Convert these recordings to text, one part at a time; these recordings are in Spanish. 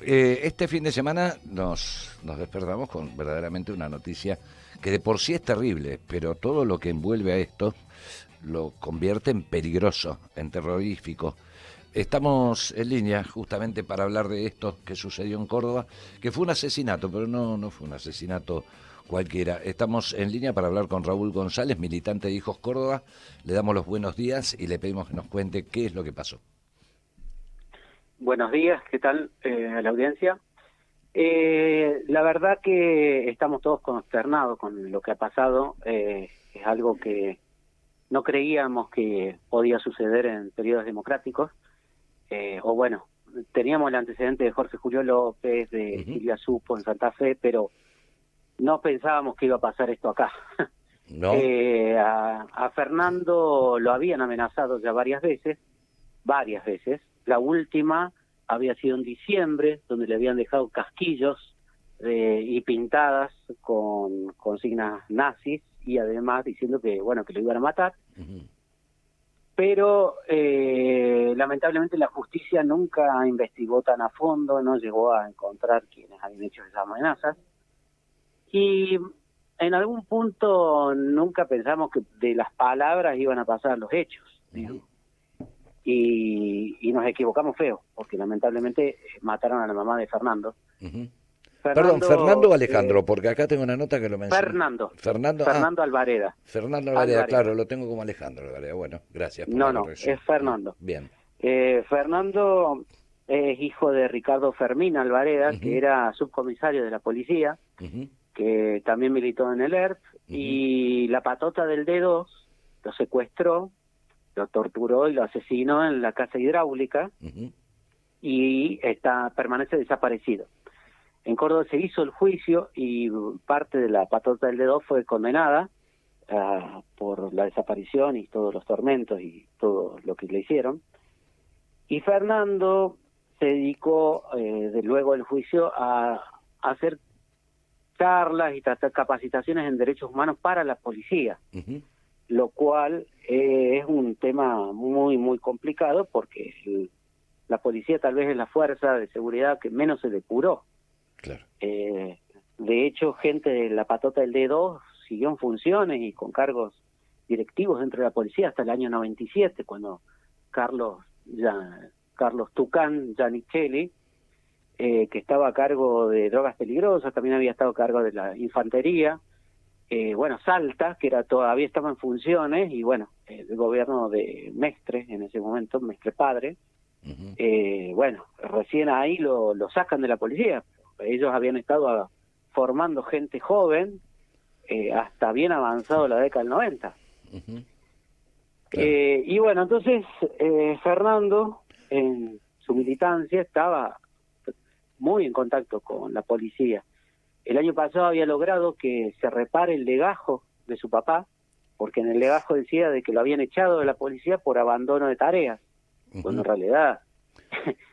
Este fin de semana nos despertamos con verdaderamente una noticia que de por sí es terrible, pero todo lo que envuelve a esto lo convierte en peligroso, en terrorífico. Estamos en línea justamente para hablar de esto que sucedió en Córdoba, que fue un asesinato, pero no fue un asesinato cualquiera. Estamos en línea para hablar con Raúl González, militante de Hijos Córdoba. Le damos los buenos días y le pedimos que nos cuente qué es lo que pasó. Buenos días, ¿qué tal a la audiencia? La verdad que estamos todos consternados con lo que ha pasado. Es algo que no creíamos que podía suceder en periodos democráticos. Teníamos el antecedente de Jorge Julio López, de Silvia Supo en Santa Fe, pero no pensábamos que iba a pasar esto acá. ¿No? A Fernando lo habían amenazado ya varias veces. La última había sido en diciembre, donde le habían dejado casquillos y pintadas con consignas nazis, y además diciendo que lo iban a matar. Uh-huh. Pero lamentablemente la justicia nunca investigó tan a fondo, no llegó a encontrar quienes habían hecho esas amenazas. Y en algún punto nunca pensamos que de las palabras iban a pasar los hechos. Uh-huh. Y nos equivocamos feo, porque lamentablemente mataron a la mamá de Fernando. Uh-huh. Perdón, ¿Fernando o Alejandro? Porque acá tengo una nota que lo menciona. Fernando Alvareda. Fernando Alvareda, claro, lo tengo como Alejandro Alvareda. Bueno, gracias por la corrección. Es Fernando. Bien. Fernando es hijo de Ricardo Fermín Alvareda, uh-huh, que era subcomisario de la policía, uh-huh, que también militó en el ERP, uh-huh, y la patota del D2 lo secuestró, lo torturó y lo asesinó en la casa hidráulica, uh-huh, y permanece desaparecido. En Córdoba se hizo el juicio y parte de la patota del D2 fue condenada por la desaparición y todos los tormentos y todo lo que le hicieron. Y Fernando se dedicó, luego del juicio, a hacer charlas y capacitaciones en derechos humanos para la policía. Uh-huh. Lo cual es un tema muy, muy complicado porque la policía tal vez es la fuerza de seguridad que menos se depuró. Claro. De hecho, gente de la patota del D2 siguió en funciones y con cargos directivos dentro de la policía hasta el año 97, cuando Carlos Tucán Giannicelli, que estaba a cargo de drogas peligrosas, también había estado a cargo de la infantería. Salta, que todavía estaba en funciones, y el gobierno de Mestre, en ese momento, Mestre padre, uh-huh, recién ahí lo sacan de la policía. Ellos habían estado formando gente joven hasta bien avanzado la década del 90. Uh-huh. Claro. Entonces Fernando, en su militancia, estaba muy en contacto con la policía. El año pasado había logrado que se repare el legajo de su papá, porque en el legajo decía de que lo habían echado de la policía por abandono de tareas, uh-huh, cuando en realidad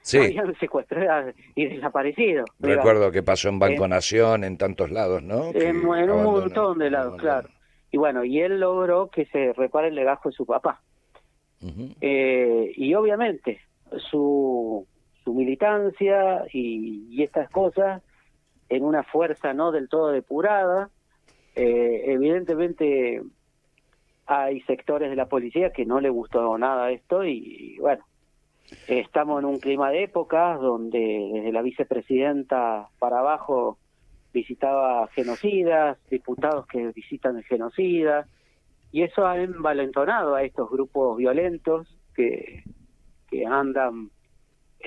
sí, lo habían secuestrado y desaparecido. Recuerdo que pasó en Banco Nación, en tantos lados, ¿no? En un montón de lados, claro. Y él logró que se repare el legajo de su papá. Uh-huh. Y obviamente su militancia y estas cosas, en una fuerza no del todo depurada, evidentemente hay sectores de la policía que no le gustó nada esto y estamos en un clima de épocas donde desde la vicepresidenta para abajo visitaba genocidas, diputados que visitan genocidas, y eso ha envalentonado a estos grupos violentos que andan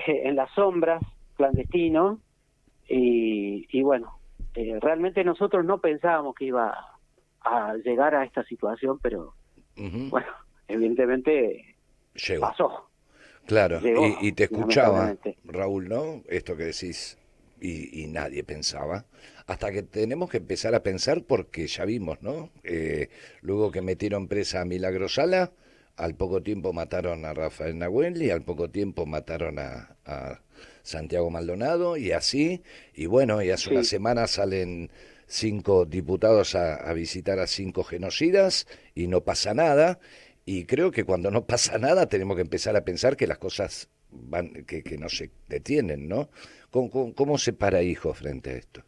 en las sombras, clandestinos. Realmente nosotros no pensábamos que iba a llegar a esta situación, pero uh-huh, evidentemente llegó. Pasó. Claro, Llegó, y te escuchaba, Raúl, ¿no? Esto que decís, y nadie pensaba, hasta que tenemos que empezar a pensar porque ya vimos, ¿no? Luego que metieron presa a Milagro Sala, al poco tiempo mataron a Rafael Nahuel y al poco tiempo mataron a Santiago Maldonado y así, y hace una semana salen 5 diputados a visitar a 5 genocidas y no pasa nada, y creo que cuando no pasa nada tenemos que empezar a pensar que las cosas que no se detienen, ¿no? ¿Cómo se para Hijos frente a esto?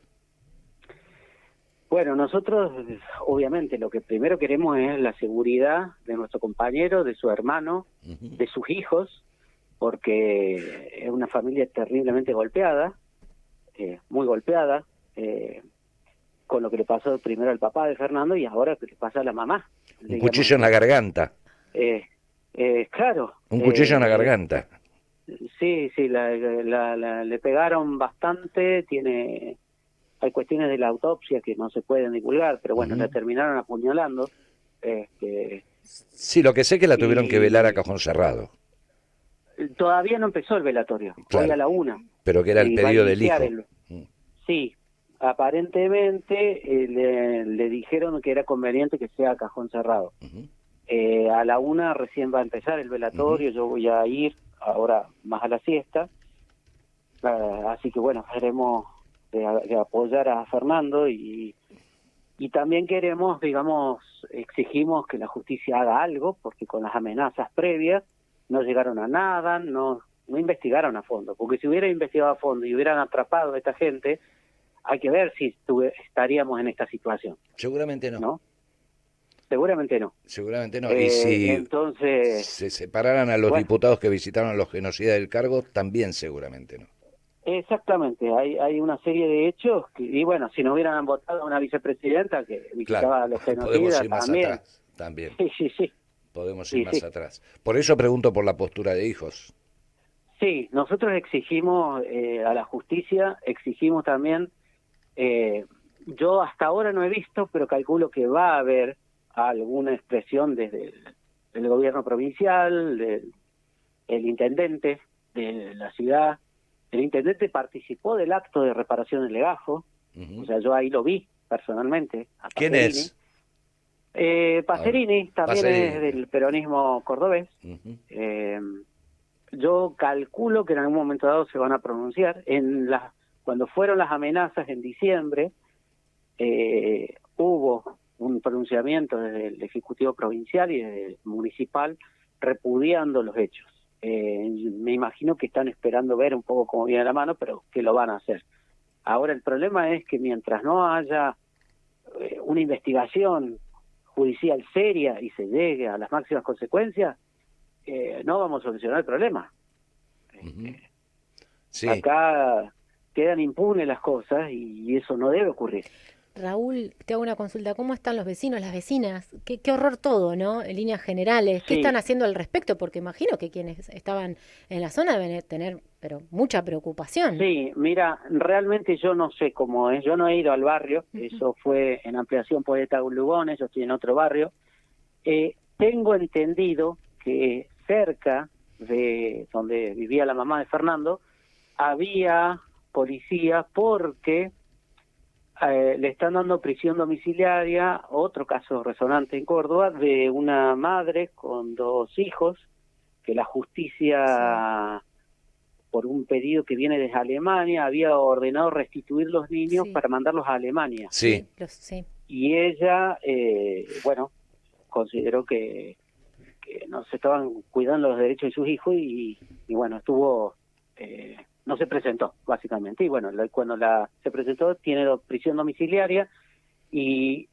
Bueno, nosotros obviamente lo que primero queremos es la seguridad de nuestro compañero, de su hermano, de sus hijos, porque es una familia terriblemente golpeada, muy golpeada, con lo que le pasó primero al papá de Fernando y ahora que le pasa a la mamá. Un cuchillo en la garganta. Claro. Un cuchillo en la garganta. Sí, le pegaron bastante, hay cuestiones de la autopsia que no se pueden divulgar, pero bueno, la terminaron apuñalando. Sí, lo que sé es que la tuvieron que velar a cajón cerrado. Todavía no empezó el velatorio, Claro, hoy a la 1. pero que era el pedido del hijo. Sí, aparentemente le dijeron que era conveniente que sea a cajón cerrado. A la 1 recién va a empezar el velatorio, yo voy a ir ahora más a la siesta, así que bueno, queremos de apoyar a Fernando y también queremos, digamos, exigimos que la justicia haga algo, porque con las amenazas previas no llegaron a nada, no investigaron a fondo, porque si hubiera investigado a fondo y hubieran atrapado a esta gente, hay que ver si estaríamos en esta situación. Seguramente no. ¿No? Seguramente no. Seguramente no. Y si entonces se separaran a los diputados que visitaron a los genocidas del cargo, también seguramente no. Exactamente, hay una serie de hechos, y bueno, si no hubieran votado a una vicepresidenta que visitaba a los genocidas, podemos ir más también. Atrás, también. Sí. Podemos ir más atrás. Por eso pregunto por la postura de Hijos. Sí, nosotros exigimos a la justicia, exigimos también, yo hasta ahora no he visto, pero calculo que va a haber alguna expresión desde el gobierno provincial, el intendente de la ciudad. El intendente participó del acto de reparación del legajo, o sea, yo ahí lo vi personalmente. ¿Quién es? Pacerini, también es del peronismo cordobés. Yo calculo que en algún momento dado se van a pronunciar. Cuando fueron las amenazas en diciembre, hubo un pronunciamiento desde el Ejecutivo Provincial y desde el Municipal repudiando los hechos. Me imagino que están esperando ver un poco cómo viene la mano, pero que lo van a hacer. Ahora el problema es que mientras no haya una investigación judicial seria y se llegue a las máximas consecuencias, no vamos a solucionar el problema. Sí. Acá quedan impunes las cosas y eso no debe ocurrir. Raúl, te hago una consulta. ¿Cómo están los vecinos, las vecinas? Qué horror todo, ¿no? En líneas generales. ¿Qué están haciendo al respecto? Porque imagino que quienes estaban en la zona deben tener mucha preocupación. Sí, mira, realmente yo no sé cómo es. Yo no he ido al barrio. Eso fue en Ampliación Poeta Lugones. Yo estoy en otro barrio. Tengo entendido que cerca de donde vivía la mamá de Fernando había policía porque le están dando prisión domiciliaria, otro caso resonante en Córdoba, de una madre con 2 hijos, que la justicia, por un pedido que viene desde Alemania, había ordenado restituir los niños para mandarlos a Alemania. Sí. Y ella, consideró que no se estaban cuidando los derechos de sus hijos y bueno, estuvo... no se presentó, básicamente. Y bueno, cuando se presentó, tiene prisión domiciliaria y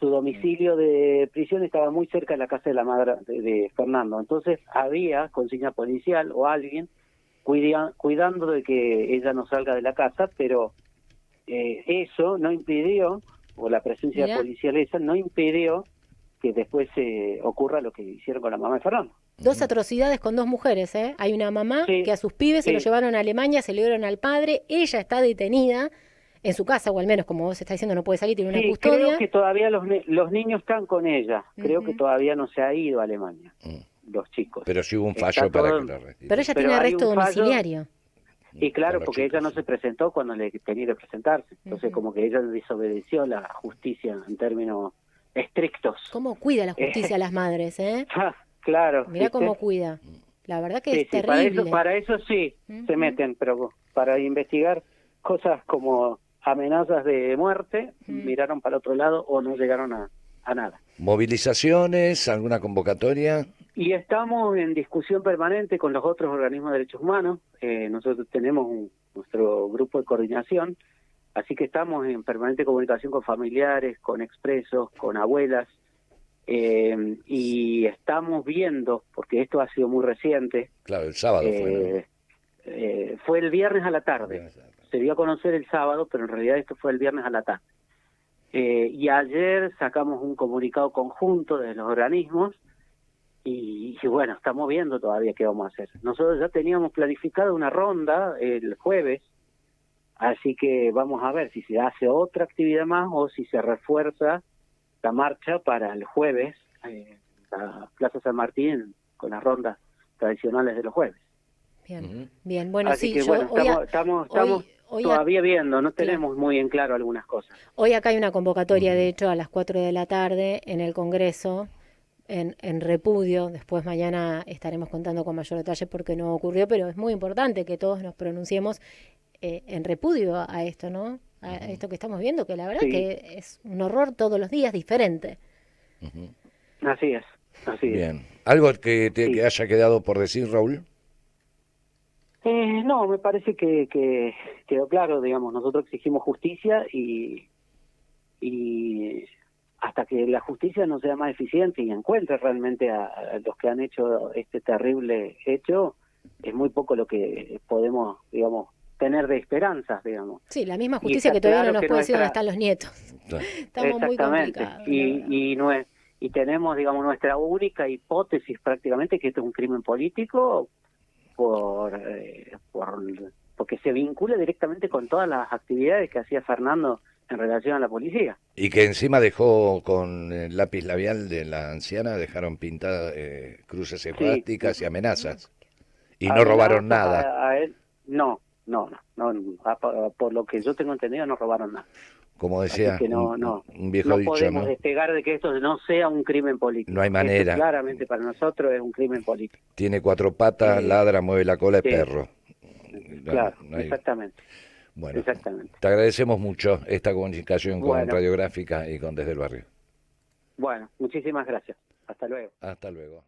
su domicilio de prisión estaba muy cerca de la casa de la madre de Fernando. Entonces había consigna policial o alguien cuidando de que ella no salga de la casa, pero eso no impidió, o la presencia policial esa, no impidió que después ocurra lo que hicieron con la mamá de Fernando. 2 atrocidades con 2 mujeres, ¿eh? Hay una mamá que a sus pibes se los llevaron a Alemania, se le dieron al padre, ella está detenida en su casa, o al menos, como vos estás diciendo, no puede salir, tiene una custodia. Creo que todavía los niños están con ella, creo que todavía no se ha ido a Alemania, los chicos. Pero sí hubo un fallo para que la restituyan. Pero ella tiene arresto domiciliario. Y claro, porque ella no se presentó cuando le tenía que presentarse, entonces como que ella desobedeció la justicia en términos estrictos. ¿Cómo cuida la justicia a las madres, eh? Claro. Mirá cómo cuida. La verdad que es terrible. Para eso sí se meten, pero para investigar cosas como amenazas de muerte, miraron para otro lado o no llegaron a nada. ¿Movilizaciones? ¿Alguna convocatoria? Y estamos en discusión permanente con los otros organismos de derechos humanos. Nosotros tenemos nuestro grupo de coordinación, así que estamos en permanente comunicación con familiares, con expresos, con abuelas, y estamos viendo, porque esto ha sido muy reciente. Claro, el sábado fue, ¿no? Fue el viernes a la tarde. Se dio a conocer el sábado, pero en realidad esto fue el viernes a la tarde. Y ayer sacamos un comunicado conjunto de los organismos y bueno, estamos viendo todavía qué vamos a hacer. Nosotros ya teníamos planificado una ronda el jueves, así que vamos a ver si se hace otra actividad más o si se refuerza la marcha para el jueves, la Plaza San Martín, con las rondas tradicionales de los jueves. Bien, bien. Bueno, así sí, que bueno, estamos todavía viendo, no tenemos muy en claro algunas cosas. Hoy acá hay una convocatoria, de hecho, a las 4 de la tarde en el Congreso, en repudio. Después mañana estaremos contando con mayor detalle por qué no ocurrió, pero es muy importante que todos nos pronunciemos en repudio a esto, ¿no? A esto que estamos viendo, que la verdad que es un horror todos los días diferente. Así es, así Bien. es. ¿Algo que te haya quedado por decir, Raúl? No, me parece que quedó claro, digamos, nosotros exigimos justicia y hasta que la justicia no sea más eficiente y encuentre realmente a los que han hecho este terrible hecho, es muy poco lo que podemos, digamos, tener de esperanzas, digamos. Sí, la misma justicia que todavía no nos puede decir dónde están los nietos. Estamos muy complicados. Y tenemos, digamos, nuestra única hipótesis prácticamente que esto es un crimen político porque se vincula directamente con todas las actividades que hacía Fernando en relación a la policía. Y que encima dejó con el lápiz labial de la anciana, dejaron pintadas cruces esvásticas y amenazas. Y no robaron nada. A él, no, por lo que yo tengo entendido no robaron nada. Como decía un viejo dicho, podemos despegar de que esto no sea un crimen político. No hay manera. Esto claramente para nosotros es un crimen político. Tiene 4 patas, ladra, mueve la cola, es perro. Claro, exactamente. Bueno, exactamente. Te agradecemos mucho esta comunicación con Radiográfica y con Desde el Barrio. Bueno, muchísimas gracias. Hasta luego. Hasta luego.